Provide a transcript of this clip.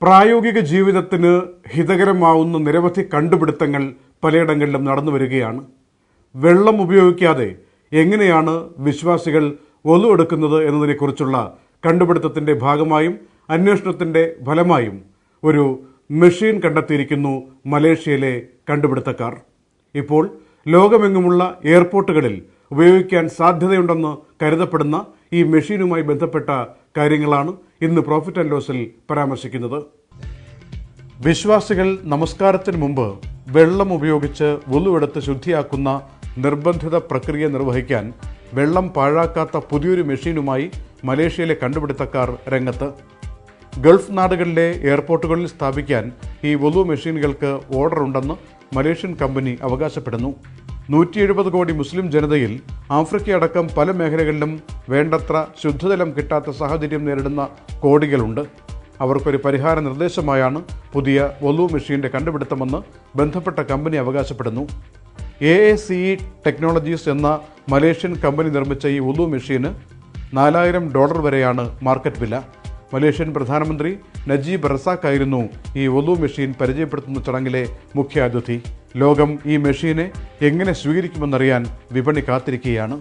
പ്രായോഗിക ജീവിതത്തിന് ഹിതകരമാവുന്ന നിരവധി കണ്ടുപിടുത്തങ്ങൾ പലയിടങ്ങളിലും നടന്നു വരികയാണ്. വെള്ളം ഉപയോഗിക്കാതെ എങ്ങനെയാണ് വിശ്വാസികൾ ഒളു എടുക്കുന്നത് എന്നതിനെക്കുറിച്ചുള്ള കണ്ടുപിടുത്തത്തിൻ്റെ ഭാഗമായും അന്വേഷണത്തിൻ്റെ ഫലമായും ഒരു മെഷീൻ കണ്ടെത്തിയിരിക്കുന്നു മലേഷ്യയിലെ കണ്ടുപിടുത്തക്കാർ. ഇപ്പോൾ ലോകമെങ്ങുമുള്ള എയർപോർട്ടുകളിൽ ഉപയോഗിക്കാൻ സാധ്യതയുണ്ടെന്ന് കരുതപ്പെടുന്ന ഈ മെഷീനുമായി ബന്ധപ്പെട്ട കാര്യങ്ങളാണ് ഇന്ന് പ്രോഫിറ്റ് ആൻഡ് ലോസിൽ പരാമർശിക്കുന്നത്. വിശ്വാസികൾ നമസ്കാരത്തിന് മുമ്പ് വെള്ളം ഉപയോഗിച്ച് വുളുവെടുത്ത് ശുദ്ധിയാക്കുന്ന നിർബന്ധിത പ്രക്രിയ നിർവഹിക്കാൻ വെള്ളം പാഴാക്കാത്ത പുതിയൊരു മെഷീനുമായി മലേഷ്യയിലെ കണ്ടുപിടുത്തക്കാർ രംഗത്ത്. ഗൾഫ് നാടുകളിലെ എയർപോർട്ടുകളിൽ സ്ഥാപിക്കാൻ ഈ വുളു മെഷീനുകൾക്ക് ഓർഡർ ഉണ്ടെന്ന് മലേഷ്യൻ കമ്പനി അവകാശപ്പെടുന്നു. 170 കോടി മുസ്ലിം ജനതയിൽ ആഫ്രിക്കയടക്കം പല മേഖലകളിലും വേണ്ടത്ര ശുദ്ധജലം കിട്ടാത്ത സാഹചര്യം നേരിടുന്ന കോടികളുണ്ട്. അവർക്കൊരു പരിഹാര നിർദ്ദേശമായാണ് പുതിയ വുളു മെഷീൻ്റെ കണ്ടുപിടുത്തമെന്ന് ബന്ധപ്പെട്ട കമ്പനി അവകാശപ്പെടുന്നു. AACE ടെക്നോളജീസ് എന്ന മലേഷ്യൻ കമ്പനി നിർമ്മിച്ച ഈ വുളു മെഷീന് $4000 വരെയാണ് മാർക്കറ്റ് വില. മലേഷ്യൻ പ്രധാനമന്ത്രി നജീബ് റസാഖായിരുന്നു ഈ വുളു മെഷീൻ പരിചയപ്പെടുത്തുന്ന ചടങ്ങിലെ മുഖ്യാതിഥി. ലോകം ഈ മെഷീനെ എങ്ങനെ സ്വീകരിക്കുമെന്നറിയാൻ വിപണി കാത്തിരിക്കുകയാണ്.